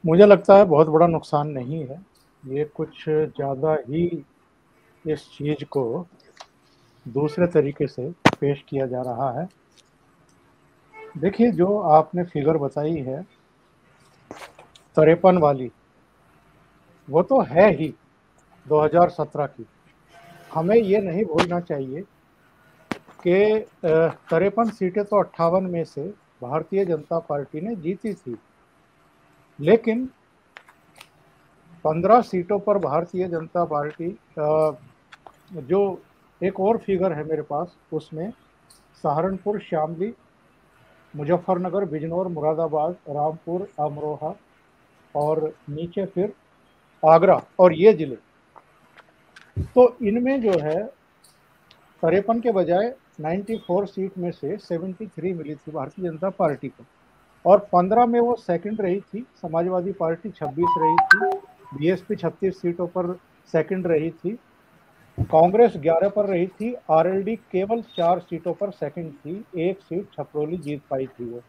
मुझे लगता है बहुत बड़ा नुकसान नहीं है। ये कुछ ज़्यादा ही इस चीज़ को दूसरे तरीके से पेश किया जा रहा है। देखिए, जो आपने फिगर बताई है 53 वाली, वो तो है ही 2017 की। हमें ये नहीं भूलना चाहिए कि 53 सीटें तो 58 में से भारतीय जनता पार्टी ने जीती थी, लेकिन 15 सीटों पर भारतीय जनता पार्टी जो एक और फिगर है मेरे पास, उसमें सहारनपुर, शामली, मुजफ्फरनगर, बिजनौर, मुरादाबाद, रामपुर, अमरोहा और नीचे फिर आगरा और ये जिले। तो इनमें जो है 53 के बजाय 94 सीट में से 73 मिली थी भारतीय जनता पार्टी को, और 15 में वो सेकंड रही थी, समाजवादी पार्टी 26 रही थी, बीएसपी 36 सीटों पर सेकंड रही थी, कांग्रेस 11 पर रही थी, आरएलडी केवल 4 सीटों पर सेकंड थी, एक सीट छपरोली जीत पाई थी वो।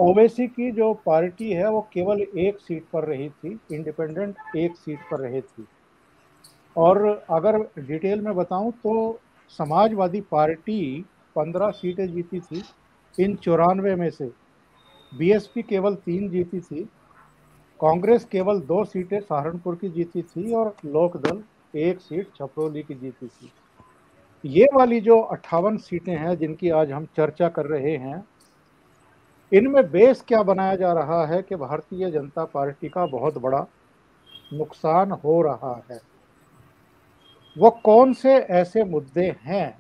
ओवैसी की जो पार्टी है वो केवल एक सीट पर रही थी, इंडिपेंडेंट एक सीट पर रही थी। और अगर डिटेल में बताऊं तो समाजवादी पार्टी 15 सीटें जीती थी, इन 94 में से बीएसपी केवल 3 जीती थी, कांग्रेस केवल 2 सीटें सहारनपुर की जीती थी और लोकदल एक सीट छपरोली की जीती थी। ये वाली जो 58 सीटें हैं जिनकी आज हम चर्चा कर रहे हैं, इनमें बेस क्या बनाया जा रहा है कि भारतीय जनता पार्टी का बहुत बड़ा नुकसान हो रहा है। वो कौन से ऐसे मुद्दे हैं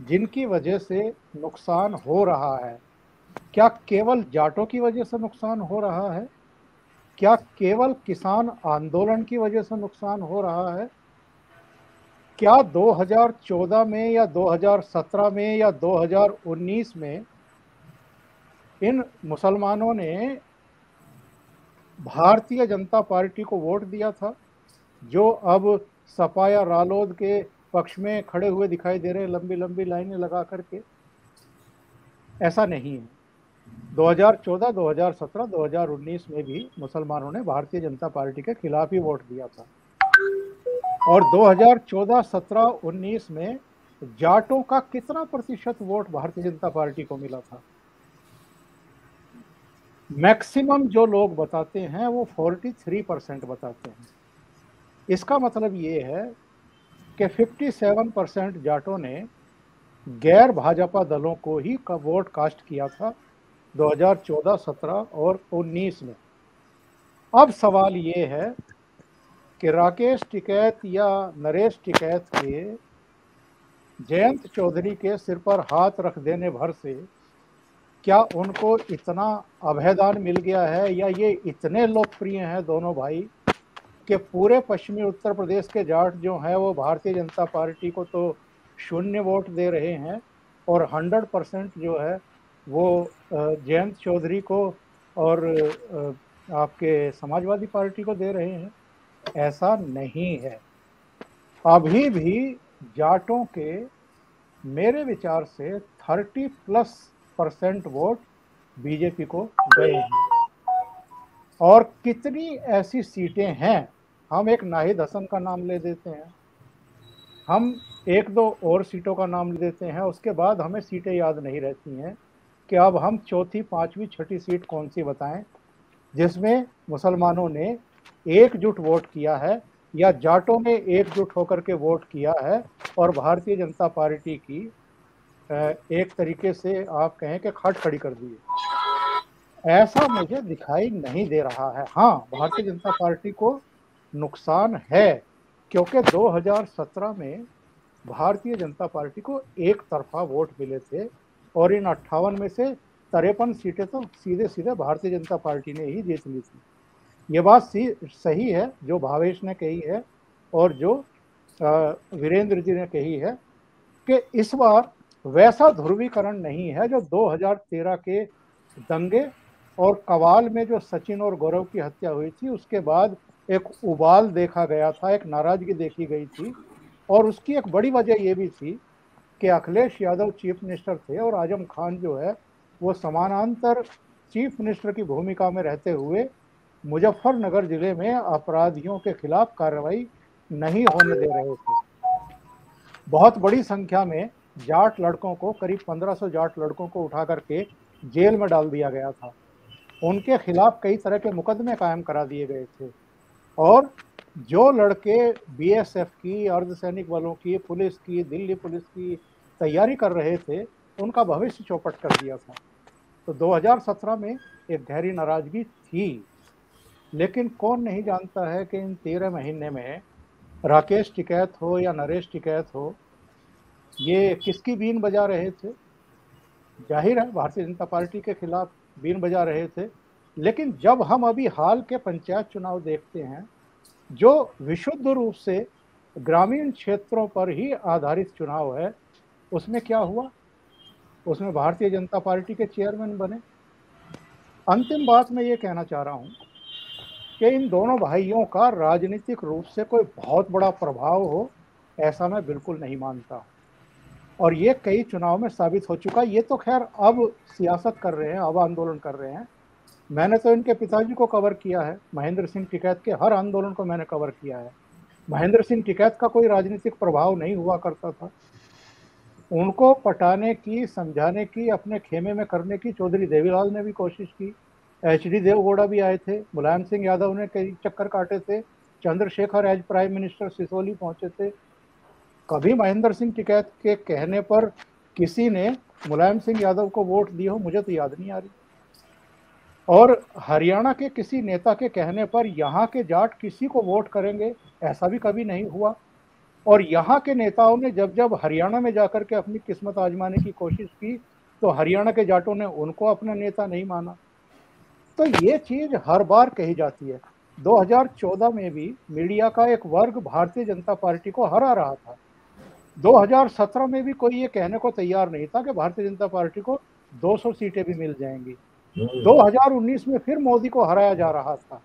जिनकी वजह से नुकसान हो रहा है? क्या केवल जाटों की वजह से नुकसान हो रहा है? क्या केवल किसान आंदोलन की वजह से नुकसान हो रहा है? क्या 2014 में या 2017 में या 2019 में इन मुसलमानों ने भारतीय जनता पार्टी को वोट दिया था, जो अब सपा या रालोद के पक्ष में खड़े हुए दिखाई दे रहे हैं लंबी लंबी लाइनें लगा करके? ऐसा नहीं है। 2014, 2017, 2019 में भी मुसलमानों ने भारतीय जनता पार्टी के खिलाफ ही वोट दिया था, और 2014, 17, 19 में जाटों का कितना प्रतिशत वोट भारतीय जनता पार्टी को मिला था? मैक्सिमम जो लोग बताते हैं वो 43% बताते हैं। इसका मतलब ये है कि 57% जाटों ने गैर भाजपा दलों को ही का वोट कास्ट किया था 2014, 17 और 19 में। अब सवाल ये है कि राकेश टिकैत या नरेश टिकैत के जयंत चौधरी के सिर पर हाथ रख देने भर से क्या उनको इतना अभयदान मिल गया है, या ये इतने लोकप्रिय हैं दोनों भाई कि पूरे पश्चिमी उत्तर प्रदेश के जाट जो हैं वो भारतीय जनता पार्टी को तो शून्य वोट दे रहे हैं, और 100% जो है वो जयंत चौधरी को और आपके समाजवादी पार्टी को दे रहे हैं? ऐसा नहीं है। अभी भी जाटों के मेरे विचार से 30+% वोट बीजेपी को गए हैं। और कितनी ऐसी सीटें हैं, हम एक नाहिद हसन का नाम ले देते हैं, हम एक दो और सीटों का नाम ले देते हैं, उसके बाद हमें सीटें याद नहीं रहती हैं कि अब हम चौथी, पांचवी, छठी सीट कौन सी बताएं जिसमें मुसलमानों ने एकजुट वोट किया है या जाटों ने एकजुट होकर के वोट किया है और भारतीय जनता पार्टी की एक तरीके से आप कहें कि खट खड़ी कर दी है। ऐसा मुझे दिखाई नहीं दे रहा है। हाँ, भारतीय जनता पार्टी को नुकसान है, क्योंकि 2017 में भारतीय जनता पार्टी को एक तरफा वोट मिले थे, और इन 58 में से 53 सीटें तो सीधे सीधे भारतीय जनता पार्टी ने ही जीत ली थी। ये बात सही है जो भावेश ने कही है और जो वीरेंद्र जी ने कही है कि इस बार वैसा ध्रुवीकरण नहीं है जो 2013 के दंगे और कवाल में जो सचिन और गौरव की हत्या हुई थी उसके बाद एक उबाल देखा गया था, एक नाराजगी देखी गई थी। और उसकी एक बड़ी वजह यह भी थी कि अखिलेश यादव चीफ मिनिस्टर थे और आजम खान जो है वो समानांतर चीफ मिनिस्टर की भूमिका में रहते हुए मुजफ्फरनगर जिले में अपराधियों के खिलाफ कार्रवाई नहीं होने दे रहे थे। बहुत बड़ी संख्या में जाट लड़कों को, करीब 1500 जाट लड़कों को उठा करके जेल में डाल दिया गया था। उनके खिलाफ कई तरह के मुकदमे कायम करा दिए गए थे और जो लड़के बीएसएफ की, अर्धसैनिक बलों की, पुलिस की, दिल्ली पुलिस की तैयारी कर रहे थे, उनका भविष्य चौपट कर दिया था। तो 2017 में एक गहरी नाराजगी थी, लेकिन कौन नहीं जानता है कि इन 13 महीने में राकेश टिकैत हो या नरेश टिकैत हो, ये किसकी बीन बजा रहे थे? जाहिर है भारतीय जनता पार्टी के खिलाफ बीन बजा रहे थे। लेकिन जब हम अभी हाल के पंचायत चुनाव देखते हैं, जो विशुद्ध रूप से ग्रामीण क्षेत्रों पर ही आधारित चुनाव है, उसमें क्या हुआ? उसमें भारतीय जनता पार्टी के चेयरमैन बने। अंतिम बात मैं ये कहना चाह रहा हूं कि इन दोनों भाइयों का राजनीतिक रूप से कोई बहुत बड़ा प्रभाव हो, ऐसा मैं बिल्कुल नहीं मानता। और ये कई चुनाव में साबित हो चुका। ये तो खैर अब सियासत कर रहे हैं, अब आंदोलन कर रहे हैं। मैंने तो इनके पिताजी को कवर किया है, महेंद्र सिंह टिकैत के हर आंदोलन को मैंने कवर किया है। महेंद्र सिंह टिकैत का कोई राजनीतिक प्रभाव नहीं हुआ करता था। उनको पटाने की, समझाने की, अपने खेमे में करने की चौधरी देवीलाल ने भी कोशिश की। एचडी देवगौड़ा भी आए थे, मुलायम सिंह यादव ने कई चक्कर काटे थे, Chandrashekhar as prime minister Sisauli पहुंचे थे। कभी महेंद्र सिंह टिकैत के कहने पर किसी ने मुलायम सिंह यादव को वोट दिए हो, मुझे तो याद नहीं आ रही। और हरियाणा के किसी नेता के कहने पर यहाँ के जाट किसी को वोट करेंगे, ऐसा भी कभी नहीं हुआ। और यहाँ के नेताओं ने जब जब हरियाणा में जाकर के अपनी किस्मत आजमाने की कोशिश की, तो हरियाणा के जाटों ने उनको अपना नेता नहीं माना। तो ये चीज हर बार कही जाती है। 2014 में भी मीडिया का एक वर्ग भारतीय जनता पार्टी को हरा रहा था। 2017 में भी कोई ये कहने को तैयार नहीं था कि भारतीय जनता पार्टी को 200 सीटें भी मिल जाएंगी। 2019 में फिर मोदी को हराया जा रहा था।